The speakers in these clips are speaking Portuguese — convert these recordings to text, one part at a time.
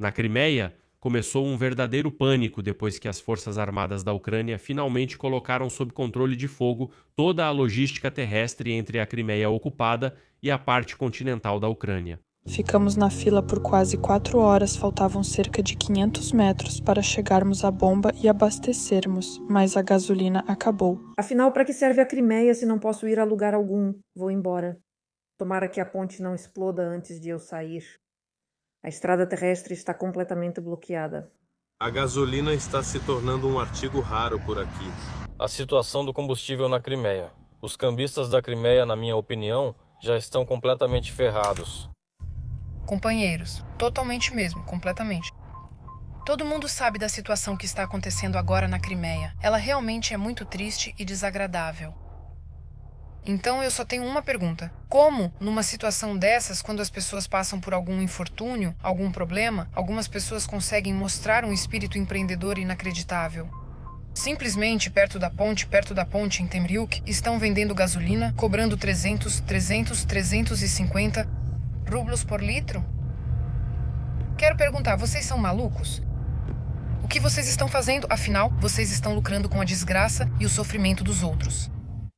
Na Crimeia, começou um verdadeiro pânico depois que as forças armadas da Ucrânia finalmente colocaram sob controle de fogo toda a logística terrestre entre a Crimeia ocupada e a parte continental da Ucrânia. Ficamos na fila por quase 4 horas, faltavam cerca de 500 metros para chegarmos à bomba e abastecermos, mas a gasolina acabou. Afinal, para que serve a Crimeia se não posso ir a lugar algum? Vou embora. Tomara que a ponte não exploda antes de eu sair. A estrada terrestre está completamente bloqueada. A gasolina está se tornando um artigo raro por aqui. A situação do combustível na Crimeia. Os cambistas da Crimeia, na minha opinião, já estão completamente ferrados. Companheiros, totalmente mesmo, completamente. Todo mundo sabe da situação que está acontecendo agora na Crimeia. Ela realmente é muito triste e desagradável. Então eu só tenho uma pergunta. Como, numa situação dessas, quando as pessoas passam por algum infortúnio, algum problema, algumas pessoas conseguem mostrar um espírito empreendedor inacreditável? Simplesmente perto da ponte em Temriuk, estão vendendo gasolina, cobrando 350 rublos por litro? Quero perguntar, vocês são malucos? O que vocês estão fazendo? Afinal, vocês estão lucrando com a desgraça e o sofrimento dos outros.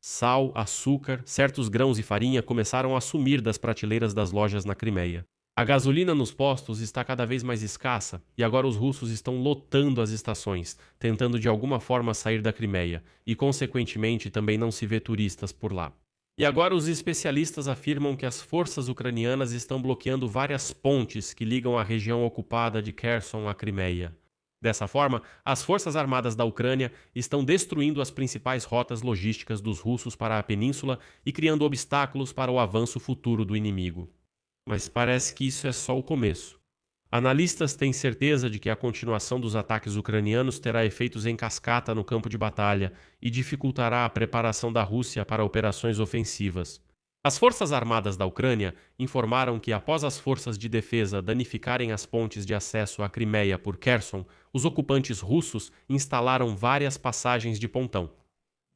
Sal, açúcar, certos grãos e farinha começaram a sumir das prateleiras das lojas na Crimeia. A gasolina nos postos está cada vez mais escassa e agora os russos estão lotando as estações, tentando de alguma forma sair da Crimeia, e consequentemente também não se vê turistas por lá. E agora os especialistas afirmam que as forças ucranianas estão bloqueando várias pontes que ligam a região ocupada de Kherson à Crimeia. Dessa forma, as forças armadas da Ucrânia estão destruindo as principais rotas logísticas dos russos para a península e criando obstáculos para o avanço futuro do inimigo. Mas parece que isso é só o começo. Analistas têm certeza de que a continuação dos ataques ucranianos terá efeitos em cascata no campo de batalha e dificultará a preparação da Rússia para operações ofensivas. As forças armadas da Ucrânia informaram que após as forças de defesa danificarem as pontes de acesso à Crimeia por Kherson, os ocupantes russos instalaram várias passagens de pontão.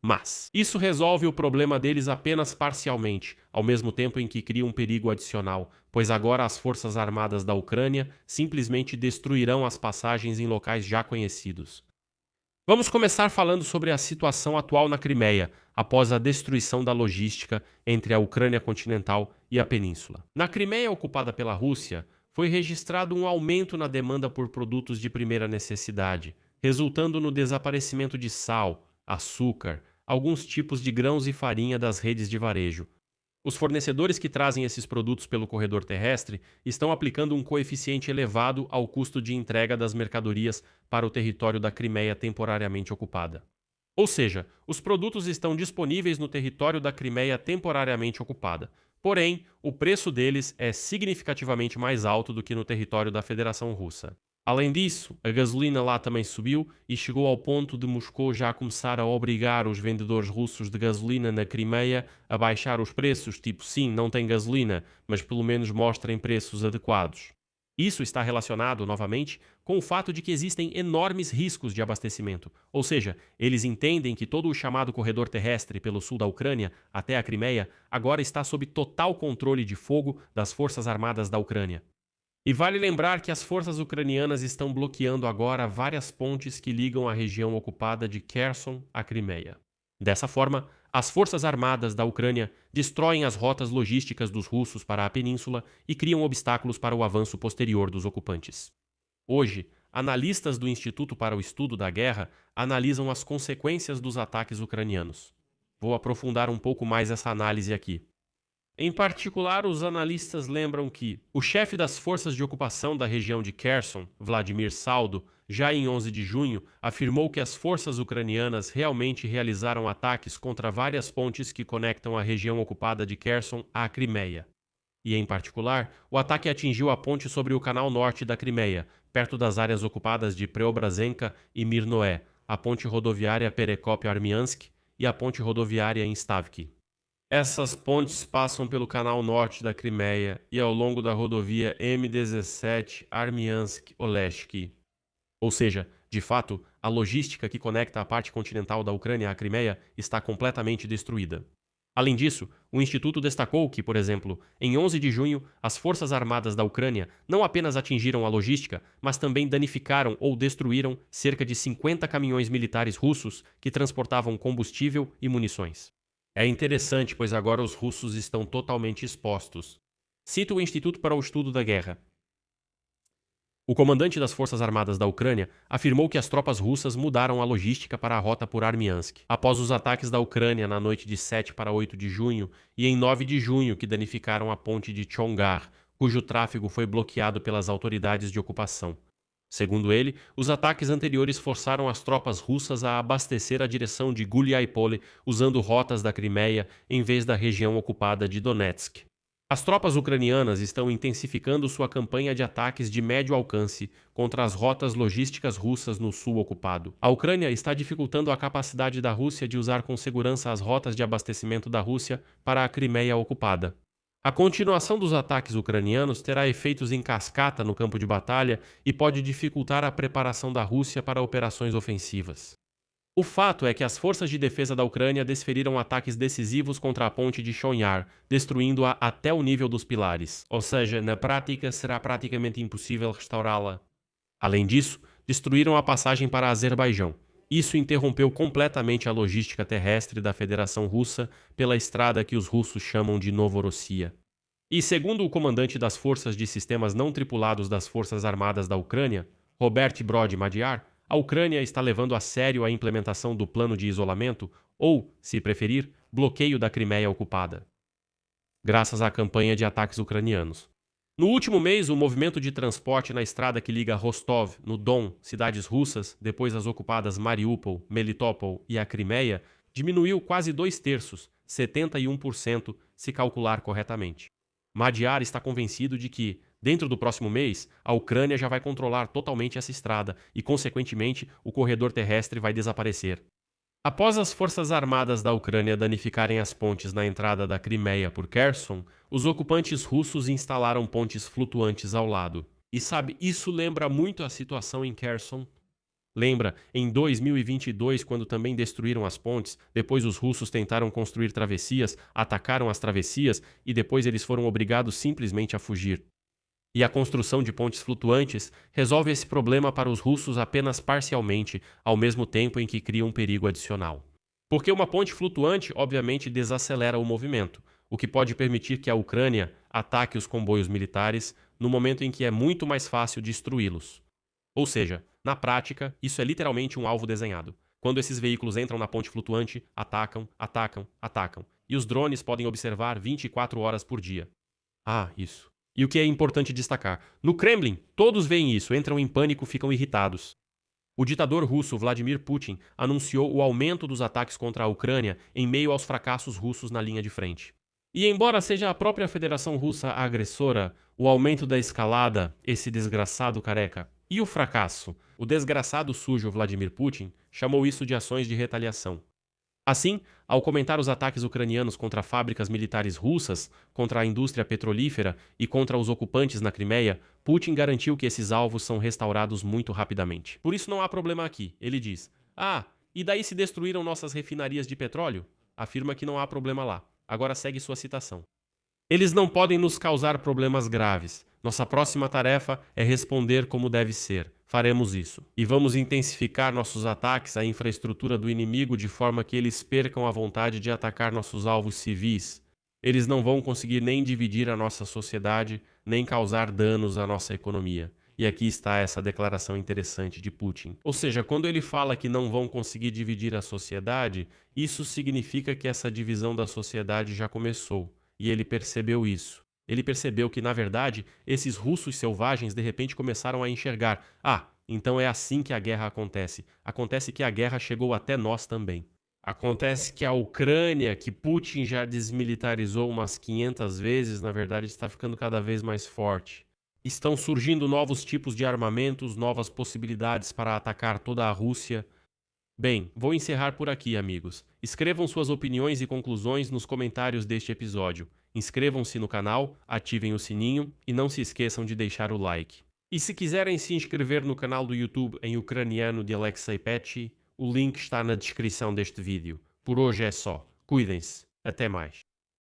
Mas isso resolve o problema deles apenas parcialmente, ao mesmo tempo em que cria um perigo adicional, pois agora as forças armadas da Ucrânia simplesmente destruirão as passagens em locais já conhecidos. Vamos começar falando sobre a situação atual na Crimeia, após a destruição da logística entre a Ucrânia continental e a península. Na Crimeia ocupada pela Rússia, foi registrado um aumento na demanda por produtos de primeira necessidade, resultando no desaparecimento de sal, açúcar, alguns tipos de grãos e farinha das redes de varejo. Os fornecedores que trazem esses produtos pelo corredor terrestre estão aplicando um coeficiente elevado ao custo de entrega das mercadorias para o território da Crimeia temporariamente ocupada. Ou seja, os produtos estão disponíveis no território da Crimeia temporariamente ocupada, porém, o preço deles é significativamente mais alto do que no território da Federação Russa. Além disso, a gasolina lá também subiu e chegou ao ponto de Moscou já começar a obrigar os vendedores russos de gasolina na Crimeia a baixar os preços, tipo sim, não tem gasolina, mas pelo menos mostrem preços adequados. Isso está relacionado, novamente, com o fato de que existem enormes riscos de abastecimento, ou seja, eles entendem que todo o chamado corredor terrestre pelo sul da Ucrânia até a Crimeia agora está sob total controle de fogo das forças armadas da Ucrânia. E vale lembrar que as forças ucranianas estão bloqueando agora várias pontes que ligam a região ocupada de Kherson à Crimeia. Dessa forma, as forças armadas da Ucrânia destroem as rotas logísticas dos russos para a península e criam obstáculos para o avanço posterior dos ocupantes. Hoje, analistas do Instituto para o Estudo da Guerra analisam as consequências dos ataques ucranianos. Vou aprofundar um pouco mais essa análise aqui. Em particular, os analistas lembram que o chefe das forças de ocupação da região de Kherson, Vladimir Saldo, já em 11 de junho, afirmou que as forças ucranianas realmente realizaram ataques contra várias pontes que conectam a região ocupada de Kherson à Crimeia. E, em particular, o ataque atingiu a ponte sobre o canal norte da Crimeia, perto das áreas ocupadas de Preobrazhenka e Mirnoé, a ponte rodoviária Perekop-Armiansk e a ponte rodoviária em Stavki. Essas pontes passam pelo canal norte da Crimeia e ao longo da rodovia M17 Armiansk-Oleshki. Ou seja, de fato, a logística que conecta a parte continental da Ucrânia à Crimeia está completamente destruída. Além disso, o Instituto destacou que, por exemplo, em 11 de junho, as Forças Armadas da Ucrânia não apenas atingiram a logística, mas também danificaram ou destruíram cerca de 50 caminhões militares russos que transportavam combustível e munições. É interessante, pois agora os russos estão totalmente expostos. Cito o Instituto para o Estudo da Guerra. O comandante das Forças Armadas da Ucrânia afirmou que as tropas russas mudaram a logística para a rota por Armiansk, após os ataques da Ucrânia na noite de 7 para 8 de junho e em 9 de junho que danificaram a ponte de Chongar, cujo tráfego foi bloqueado pelas autoridades de ocupação. Segundo ele, os ataques anteriores forçaram as tropas russas a abastecer a direção de Guliaipole usando rotas da Crimeia em vez da região ocupada de Donetsk. As tropas ucranianas estão intensificando sua campanha de ataques de médio alcance contra as rotas logísticas russas no sul ocupado. A Ucrânia está dificultando a capacidade da Rússia de usar com segurança as rotas de abastecimento da Rússia para a Crimeia ocupada. A continuação dos ataques ucranianos terá efeitos em cascata no campo de batalha e pode dificultar a preparação da Rússia para operações ofensivas. O fato é que as forças de defesa da Ucrânia desferiram ataques decisivos contra a ponte de Chonyar, destruindo-a até o nível dos pilares, ou seja, na prática será praticamente impossível restaurá-la. Além disso, destruíram a passagem para Azerbaijão. Isso interrompeu completamente a logística terrestre da Federação Russa pela estrada que os russos chamam de Novorossia. E segundo o comandante das forças de sistemas não tripulados das Forças Armadas da Ucrânia, Robert Brod Madjar, a Ucrânia está levando a sério a implementação do plano de isolamento ou, se preferir, bloqueio da Crimeia ocupada, graças à campanha de ataques ucranianos. No último mês, o movimento de transporte na estrada que liga Rostov, no Don, cidades russas, depois as ocupadas Mariupol, Melitopol e a Crimeia, diminuiu quase 2/3, 71%, se calcular corretamente. Madjar está convencido de que, dentro do próximo mês, a Ucrânia já vai controlar totalmente essa estrada e, consequentemente, o corredor terrestre vai desaparecer. Após as forças armadas da Ucrânia danificarem as pontes na entrada da Crimeia por Kherson, os ocupantes russos instalaram pontes flutuantes ao lado. E sabe, isso lembra muito a situação em Kherson. Lembra, em 2022, quando também destruíram as pontes, depois os russos tentaram construir travessias, atacaram as travessias e depois eles foram obrigados simplesmente a fugir. E a construção de pontes flutuantes resolve esse problema para os russos apenas parcialmente, ao mesmo tempo em que cria um perigo adicional. Porque uma ponte flutuante, obviamente, desacelera o movimento, o que pode permitir que a Ucrânia ataque os comboios militares no momento em que é muito mais fácil destruí-los. Ou seja, na prática, isso é literalmente um alvo desenhado. Quando esses veículos entram na ponte flutuante, atacam, atacam, atacam. E os drones podem observar 24 horas por dia. Ah, isso. E o que é importante destacar, no Kremlin, todos veem isso, entram em pânico, ficam irritados. O ditador russo Vladimir Putin anunciou o aumento dos ataques contra a Ucrânia em meio aos fracassos russos na linha de frente. E embora seja a própria Federação Russa a agressora, o aumento da escalada, esse desgraçado careca, e o fracasso, o desgraçado sujo Vladimir Putin, chamou isso de ações de retaliação. Assim, ao comentar os ataques ucranianos contra fábricas militares russas, contra a indústria petrolífera e contra os ocupantes na Crimeia, Putin garantiu que esses alvos são restaurados muito rapidamente. Por isso não há problema aqui, ele diz. Ah, e daí se destruíram nossas refinarias de petróleo? Afirma que não há problema lá. Agora segue sua citação. Eles não podem nos causar problemas graves. Nossa próxima tarefa é responder como deve ser. Faremos isso. E vamos intensificar nossos ataques à infraestrutura do inimigo de forma que eles percam a vontade de atacar nossos alvos civis. Eles não vão conseguir nem dividir a nossa sociedade, nem causar danos à nossa economia. E aqui está essa declaração interessante de Putin. Ou seja, quando ele fala que não vão conseguir dividir a sociedade, isso significa que essa divisão da sociedade já começou. E ele percebeu isso. Ele percebeu que, na verdade, esses russos selvagens de repente começaram a enxergar: ah, então é assim que a guerra acontece. Acontece que a guerra chegou até nós também. Acontece que a Ucrânia, que Putin já desmilitarizou umas 500 vezes, na verdade está ficando cada vez mais forte. Estão surgindo novos tipos de armamentos, novas possibilidades para atacar toda a Rússia. Bem, vou encerrar por aqui, amigos. Escrevam suas opiniões e conclusões nos comentários deste episódio. Inscrevam-se no canal, ativem o sininho e não se esqueçam de deixar o like. E se quiserem se inscrever no canal do YouTube em ucraniano de Alexei Petchy, o link está na descrição deste vídeo. Por hoje é só. Cuidem-se. Até mais.